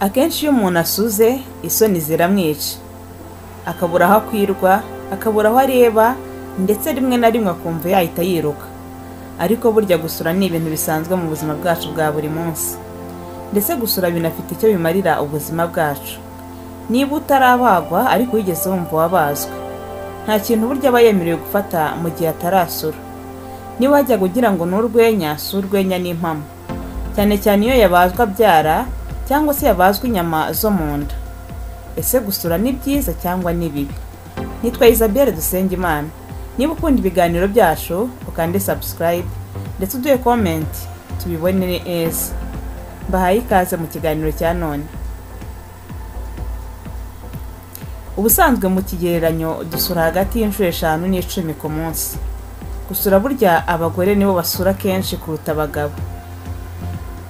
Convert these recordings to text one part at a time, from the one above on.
Akenshi iyo umuntu asuze isoni ziramwica, akabura aho akwirwa, akabura aho areba, ndetse rimwe na rimwe akumva yahita yiruka. Ariko burya gusura ni ibintu bisanzwe mu buzima bwacu bwa buri munsi, ndetse gusura binafite icyo bimarira ubuzima bwacu. Niba utarabagwa ariko wigeze wumva wabazwe, nta kintu burya aba yemerewe gufata mu gihe atarasura. Niba wajya kugira ngo n'urwenya, si urwenya n'impamo, cyane cyane iyo yabazwa abyara cyangwa se yabazwa inyama zo mu nda. Ese gusura ni byiza cyangwa ni bibi? Nitwa Isabelle dusenga Imana. Niba ukunda ibiganiro byacu ukande subscribe ndetse uduhe comment tubibone neza. Mbahaye ikaze mu kiganiro cya none. Ubusanzwe mu kigereranyo dusura hagati y'inshuro 5 n'10 ku munsi. Gusura burya abagore nibo basura kenshi kuruta abagabo.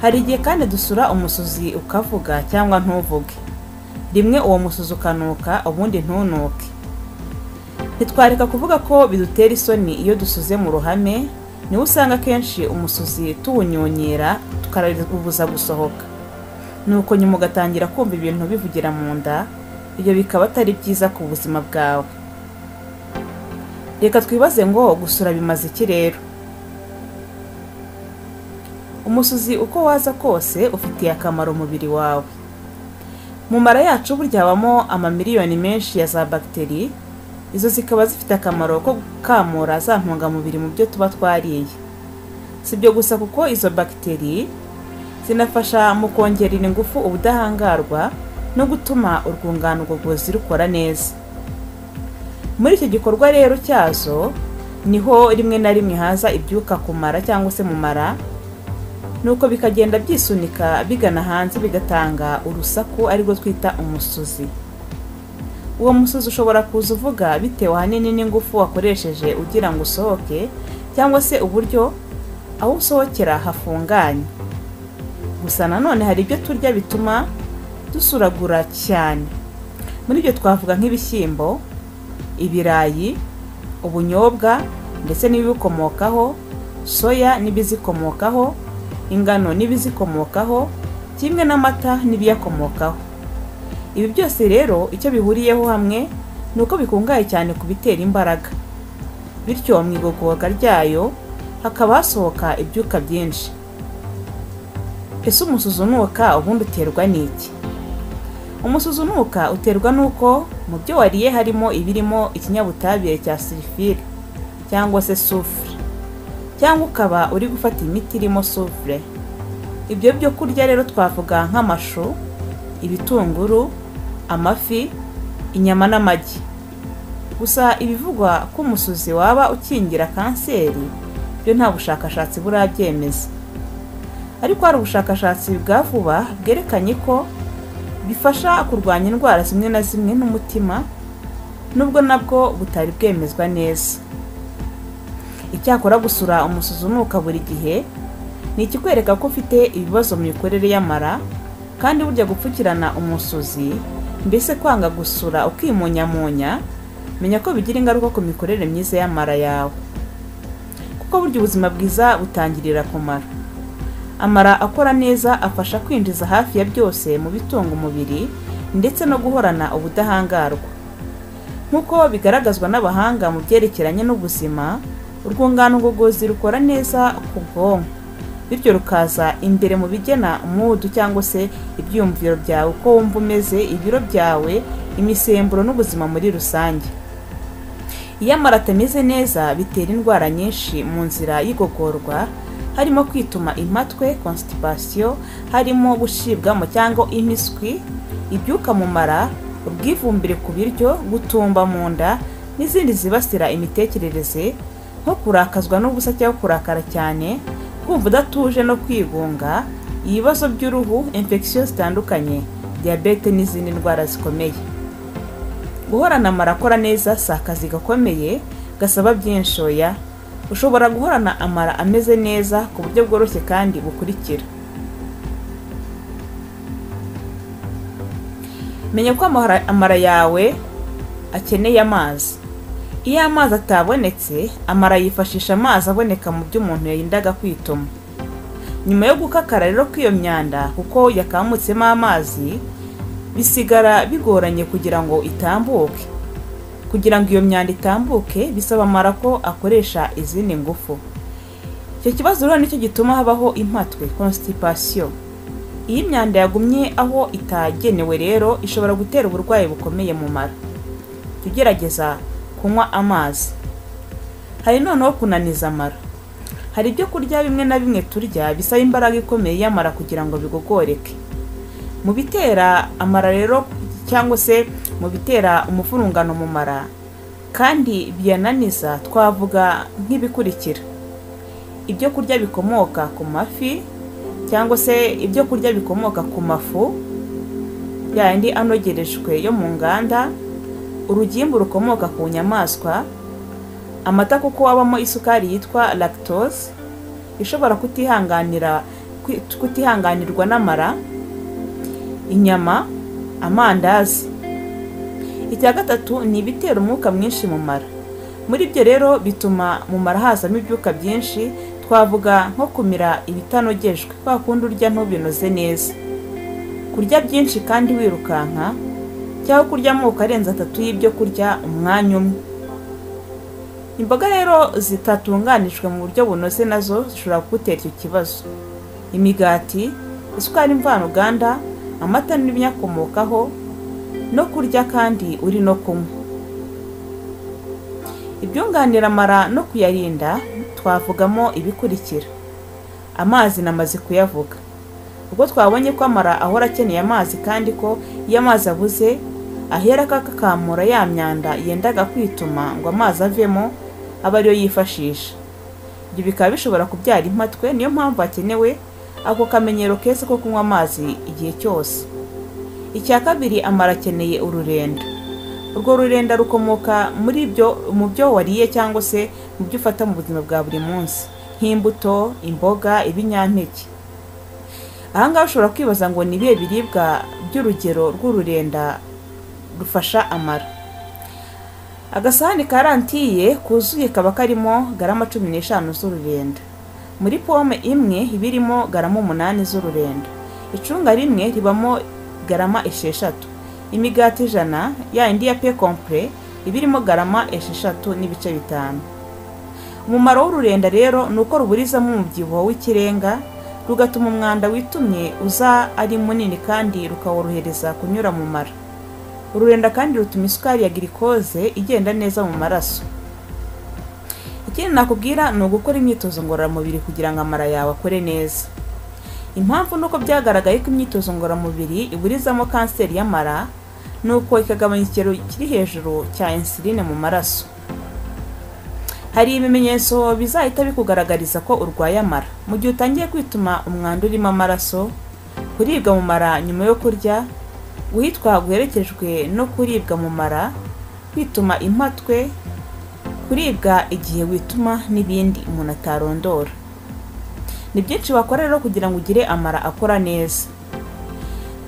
Hari igihe kandi dusura umusuzi ukavuga cyangwa ntuvuge. Rimwe uwo musuzi ukanuka ubundi ntunuke. Ntitwareka kuvuga ko bidutera isoni iyo dusuze mu ruhame, niwe usanga kenshi umusuzi tuwunyonyera tukarabuza gusohoka. Nuko nyuma ugatangira kumva ibintu bivugira mu nda, ibyo bikaba atari byiza ku buzima bwawe. Reka twibaze ngo gusura bimaze iki rero? Umusuzi uko waza kose ufitiye akamaro umubiri wawe. Mu mara yacu burya habamo amamiliyoni menshi ya za bagiteri, izo zikaba zifite akamaro ko gukamura za ntungamubiri mu byo tuba twariye. Si byo gusa kuko izo bagiteri zinafasha mu kongerera ingufu ubudahangarwa no gutuma urwungano ngogozi rukora neza. Muri icyo gikorwa rero cyazo niho rimwe na rimwe haza ibyuka kumara cyangwa se mu mara, nuko bikagenda byisunika bigana hanze bigatanga urusaku ariko twita umusuzi. Uwo musuzi ushobora kuza uvuga bitewe ahanini n'ingufu wakoresheje ugira ngo usohoke, cyangwa se uburyo aho usohokera hafunganye. Gusa nanone hari ibyo turya bituma dusuragura cyane. Muri ibyo twavuga nk'ibishyimbo, ibirayi, ubunyobwa ndetse n'ibikomokaho, soya n'ibizikomokaho, ingano n'ibizikomokaho, kimwe n'amata n'ibiyakomokaho. Ibi byose rero icyo bihuriyeho hamwe nuko bikungahaye cyane ku bitera imbaraga. Bityo mu igogorwa ryayo hakaba hasohoka ibyuka byinshi. Ese umusuzi unuka ubundi uterwa n'iki? Umusuzi unuka uterwa nuko mu byo wariye harimo ibirimo ikinyabutabire cya sulfure cyangwa se soufre, cyangwa ukaba uri gufata imiti irimo soufre. Ibyo byo kurya rero twavuga nk'amashu, ibitunguru, amafi, inyama n'amagi. Gusa ibivugwa ko umusuzi waba ukingira kanseri byo nta bushakashatsi burabyemeza. Ariko hari ubushakashatsi bwa vuba bwerekanye ko bifasha kurwanya indwara zimwe na zimwe n'umutima, nubwo nabwo butari bwemezwa neza. Icyakora gusura umusuzi unuka buri gihe ni ikikwereka ko ufite ibibazo mu mikorere y'amara, kandi burya gupfukirana umusuzi, mbese kwanga gusura ukimunyamunya, menya ko bigira ingaruka ku mikorere myiza y'amara yawe. Kuko burya ubuzima bwiza butangirira ku mara. Amara akora neza afasha kwinjiza hafi ya byose mu bitunga umubiri ndetse no guhorana ubudahangarwa. Nk'uko bigaragazwa n'abahanga mu byerekeranye n'ubuzima, urwungano ngogozi rukora neza ku bwonko, bityo rukaza imbere mu bigena umudu cyangwa se ibyumviro byawe, uko wumva umeze, ibiro byawe, imisemburo n'ubuzima muri rusange. Iyo amara atameze neza bitera indwara nyinshi mu nzira y'igogorwa, harimo kwituma impatwe constipation, harimo gushibwamo cyangwa imiswi, ibyuka mu mara, ubwivumbire ku biryo, gutumba mu nda n'izindi zibasira imitekerereze nko kurakazwa n'ubusa cyangwa kurakara cyane, kumva udatuje no kwigunga, ibibazo by'uruhu, infection zitandukanye, diabete n'izindi ndwara zikomeye. Guhorana amara akora neza si akazi gakomeye gasaba byinshi oya. Ushobora guhorana amara ameze neza ku buryo bworoshye kandi bukurikira. Menya ko amara yawe akeneye amazi. Iyo amazi atabonetse, amara yifashisha amazi aboneka mu byo umuntu yindaga kwituma. nyuma yo gukakara rero kw'iyo myanda kuko yakamutsemo amazi bisigara bigoranye kugira ngo itambuke. Kugira ngo iyo myanda itambuke bisaba amara ko akoresha izindi ngufu. Icyo kibazo rero nicyo gituma habaho impatwe, constipation. Iyi myanda yagumye aho itagenewe rero ishobora gutera uburwayi bukomeye mu mara. Tugerageza kunywa amazi. Hari noneho kunaniza amara. Hari ibyo kurya bimwe na bimwe turya bisaba imbaraga ikomeye y'amara kugira ngo bigogoreke. Mu bitera amara rero cyangwa se mu bitera umuvurungano mu mara kandi byananiza twavuga nk'ibikurikira: ibyo kurya bikomoka ku mafi cyangwa se ibyo kurya bikomoka ku mafu yandi anogerejwe yo mu nganda, urugimbu rukomoka ku nyamaswa, amata kuko wabamo isukari yitwa lactose ishobora kutihanganirwa n'amara, inyama, amandazi. Icya gatatu ni ibitera umwuka mwinshi mu mara. Muri ibyo rero bituma mu mara hazamo ibyuka byinshi, twavuga nko kumira ibitanogejwe, kwa kundi urya ntubinoze neza, kurya byinshi kandi wirukanka, cyangwa kurya amoko arenze 3 y'ibyo kurya umwanya umwe. Imboga rero zitatunganijwe mu buryo bunoze nazo zishobora kugutera icyo kibazo. Imigati, isukari mvaruganda, amata n'ibinyakomokaho, no kurya kandi uri no kunywa. Ibyunganira amara no kuyarinda twavugamo ibikurikira: amazi namaze kuyavuga. Ubwo twabonye ko amara ahora akeneye amazi kandi ko iyo amazi abuze ahera akakamura ya myanda yendaga kwituma ngo amazi avemo aba ariyo yifashisha. Ibyo bikaba bishobora kubyara impatwe, niyo mpamvu hakenewe ako kamenyero keza ko kunywa amazi igihe cyose. Icya kabiri, amara akeneye ururenda. Urwo rurenda rukomoka mu byo wariye cyangwa se mu byo ufata mu buzima bwa buri munsi, nk'imbuto, imboga, ibinyampeke. Ahangaha ushobora kwibaza ngo ni ibihe biribwa by'urugero rw'ururenda rufasha amara. Agasahani karantiye kuzuye kaba karimo garama 15 z'ururenda. Muri pome imwe ibirimo garama 8 z'ururenda. Icunga rimwe ribamo garama 6. Imigati 100 ya indi ya pe complet ibirimo garama 6 n'ibice 5. Umumaro w'ururenda rero nuko ruburizamo umubyibuho w'ikirenga, rugatuma umwanda witumye uza ari munini kandi rukaworohereza kunyura mu mara. Ururenda kandi rutuma isukari ya glucose igenda neza mu maraso. Ikindi nakubwira ni ugukora imyitozo ngororamubiri kugira ngo amara yawe akore neza. Impamvu nuko byagaragaye ko imyitozo ngororamubiri iburizamo kanseri y'amara, nuko ikagabanya ikigero kiri hejuru cya insuline mu maraso. Hari ibimenyetso bizahita bikugaragariza ko urwaye amara. Mu gihe utangiye kwituma umwanda urimo amaraso, kuribwa mu mara nyuma yo kurya, guhitwa guherekejwe no kuribwa mu mara, kwituma impatwe, kuribwa igihe wituma n'ibindi umuntu atarondora. Ni byinshi wakora rero kugira ngo ugire amara akora neza.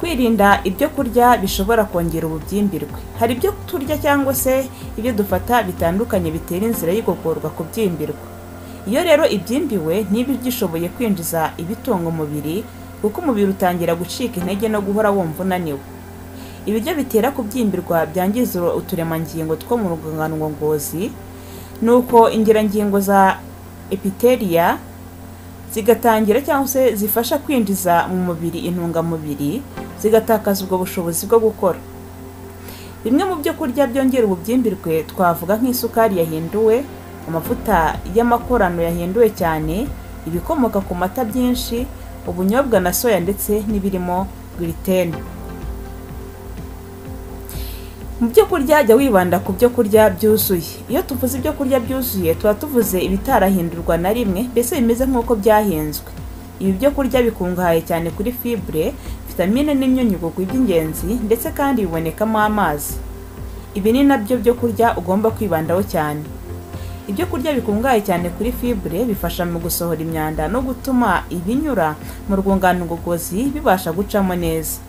Kwirinda ibyo kurya bishobora kongera ububyimbirwe. Hari ibyo turya cyangwa se ibyo dufata bitandukanye bitera inzira y'igogorwa kubyimbirwa. Iyo rero ibyimbiwe ntibigishoboye kwinjiza ibitunga umubiri, kuko umubiri utangira gucika intege no guhora wumva unaniwe. Ibiryo bitera kubyimbirwa byangiza uturemangingo two mu rwungano ngogozi, nuko ingirangingo za epitheliya zigatangira cyangwa se zifasha kwinjiza mu mubiri intungamubiri, zigatakaza ubwo bushobozi bwo gukora. Bimwe mu byo kurya byongera ububyimbirwe twavuga nk'isukari yahinduwe, amavuta y'amakorano yahinduwe cyane, ibikomoka ku mata byinshi, ubunyobwa na soya ndetse n'ibirimo gluten. Mu byo kurya jya wibanda ku byo kurya byuzuye. Iyo tuvuze ibyo kurya byuzuye tuba tuvuze ibitarahindurwa na rimwe, mbese bimeze nk'uko byahenzwe. Ibi byo kurya bikungahaye cyane kuri fibre, vitamine n'imyunyungugu by'ingenzi, ndetse kandi bibonekamo amazi. Ibi ni nabyo byo kurya ugomba kwibandaho cyane. Ibyo kurya bikungahaye cyane kuri fibre bifasha mu gusohora imyanda no gutuma ibinyura mu rwungano ngogozi bibasha gucamo neza.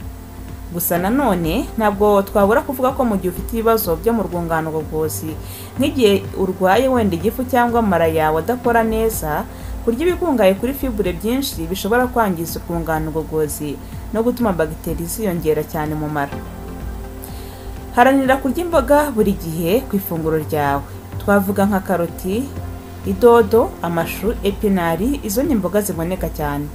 Gusa nanone ntabwo twabura kuvuga ko mu gihe ufite ibibazo byo mu rwungano ngogozi, nk'igihe urwaye wenda igifu cyangwa amara yawe adakora neza, Kurya ibikungahaye kuri fibre byinshi bishobora kwangiza urwungano ngogozi no gutuma bagiteri ziyongera cyane mu mara. Haranira kurya imboga buri gihe ku ifunguro ryawe. Twavuga nka karoti, idodo, amashu, epinari, izo ni imboga ziboneka cyane.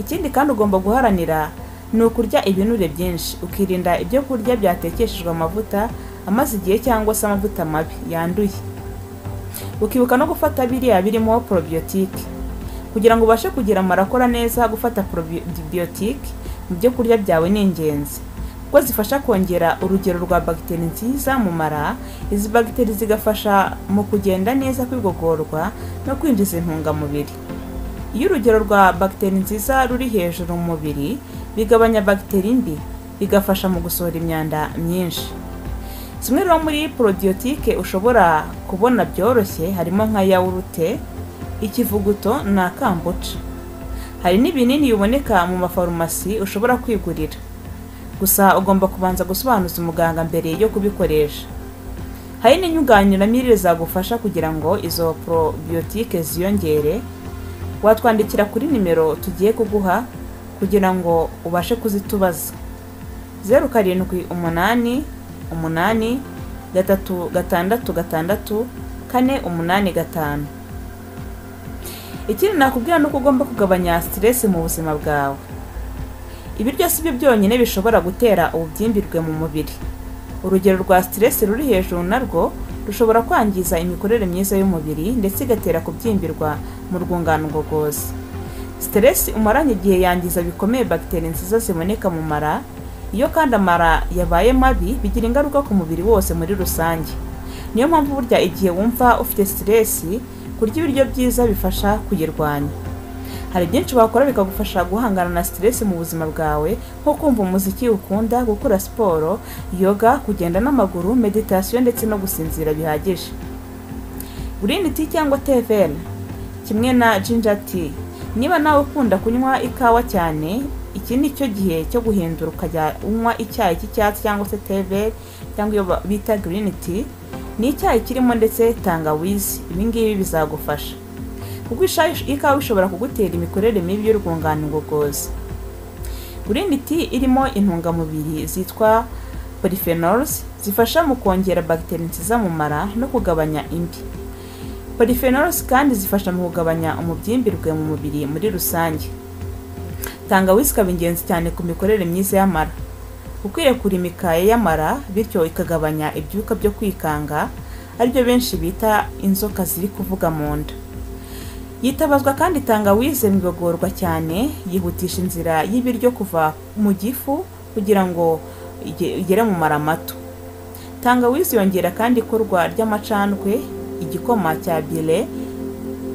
Ikindi kandi ugomba guharanira ni ukurya ibinure byinshi, ukirinda ibyo kurya byatekeshejwe amavuta amaze igihe cyangwa se amavuta mabi yanduye. Ukibuka no gufata biriya birimo probiotique. Kugira ngo ubashe kugira amara akora neza, gufata probiotique mu byo kurya byawe ni ingenzi, kuko zifasha kongera urugero rwa bagiteri nziza mu mara. Izi bagiteri zigafasha mu kugenda neza kwigogorwa no kwinjiza intungamubiri. Iyo urugero rwa bagiteri nziza ruri hejuru mu mubiri, bigabanya bagiteri mbi, bigafasha mu gusohora imyanda myinshi. Zimwe rero muri probiotique ushobora kubona byoroshye harimo nka yawurute, ikivuguto na kambuca. Hari n'ibinini biboneka mu mafarumasi ushobora kwigurira, gusa ugomba kubanza gusobanuza umuganga mbere yo kubikoresha. Hari n'inyunganiramirire zagufasha kugira ngo izo probiotique ziyongere. Watwandikira kuri nimero tugiye kuguha kugira ngo ubashe kuzitubaza: 078 8 366 485. Ikindi nakubwira nuko ugomba kugabanya stress mu buzima bwawe. Ibiryo si byo byonyine bishobora gutera ububyimbirwe mu mubiri. Urugero rwa stress ruri hejuru narwo rushobora kwangiza imikorere myiza y'umubiri ndetse igatera kubyimbirwa mu rwungano ngogozi. Stress umaranye igihe yangiza bikomeye bagiteri nziza ziboneka mu mara. Iyo kandi amara yabaye mabi bigira ingaruka ku mubiri wose muri rusange. Niyo mpamvu burya igihe wumva ufite stress, kurya ibiryo byiza bifasha kuyirwanya. Hari byinshi wakora bikagufasha guhangana na stress mu buzima bwawe, nko kumva umuziki ukunda, gukora siporo, yoga, kugenda n'amaguru, meditation ndetse no gusinzira bihagije. Green tea cyangwa tea vert kimwe na ginger tea. Niba nawe ukunda kunywa ikawa cyane, iki ni cyo gihe cyo guhindura ukajya unywa icyayi cy'icyatsi cyangwa se tea vert cyangwa iyo bita green tea. Ni icyayi kirimo ndetse tangawizi. Ibi ngibi bizagufasha, kuko ikawa ishobora kugutera imikorere mibi y'urwungano ngogozi. Green tea irimo intungamubiri zitwa polyphenols zifasha mu kongera bagiteri nziza mu mara no kugabanya imbi. Polyphenols kandi zifasha mu kugabanya umubyimbirwe mu mubiri muri rusange. Tangawizi ikaba ingenzi cyane ku mikorere myiza y'amara, kuko irekura imikaya y'amara bityo ikagabanya ibyuka byo kwikanga, aribyo benshi bita inzoka ziri kuvuga mu nda. Yitabazwa kandi tangawizi mu igogorwa cyane, yihutisha inzira y'ibiryo kuva mu gifu kugira ngo igere mu mara mato. Tangawizi yongera kandi ikorwa ry'amacandwe, igikoma cya bile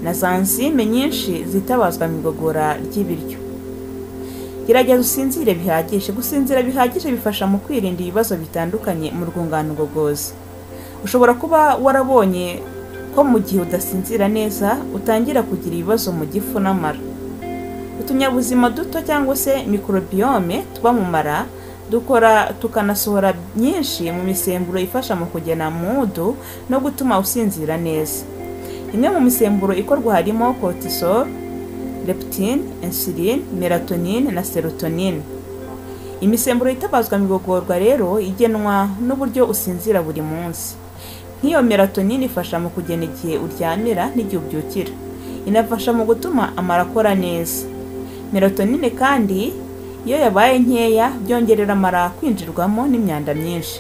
na zanzime nyinshi zitabazwa mu igogora ry'ibiryo. Gerageza usinzire bihagije. Gusinzira bihagije bifasha mu kwirinda ibibazo bitandukanye mu rwungano ngogozi. Ushobora kuba warabonye ko mu gihe udasinzira neza utangira kugira ibibazo mu gifu n'amara. Utunyabuzima duto cyangwa se microbiome tuba mu mara dukora tukanasohora nyinshi mu misemburo ifasha mu kugena mudu no gutuma usinzira neza. Imwe mu misemburo ikorwa harimo cortisol, leptin, insulin, melatonin na serotonin. Imisemburo itabazwa mu igogorwa rero igenwa n'uburyo usinzira buri munsi. Nk'iyo melatonin ifasha mu kugena igihe uryamira n'igihe ubyukira. Inafasha mu gutuma amara akora neza. Melatonin kandi iyo yabaye nkeya byongerera amara kwinjirwamo n'imyanda myinshi.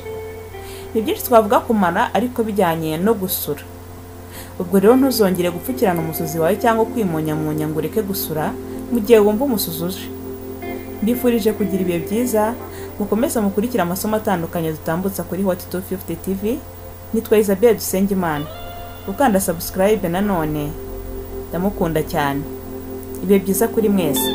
Ni byinshi twavuga ku mara ariko bijyanye no gusura. Ubwo rero ntuzongere gupfukirana umusuzi wawe cyangwa kwimunyamunya ngo ureke gusura mu gihe wumva umusuzuje. Mbifurije kugira ibihe byiza, mukomeze mukurikira amasomo atandukanye dutambutsa kuri Hot 250 TV. Nitwa Isabelle Dusengimana. Ukanda subscribe nanone. Ndamukunda cyane. Ibihe byiza kuri mwese.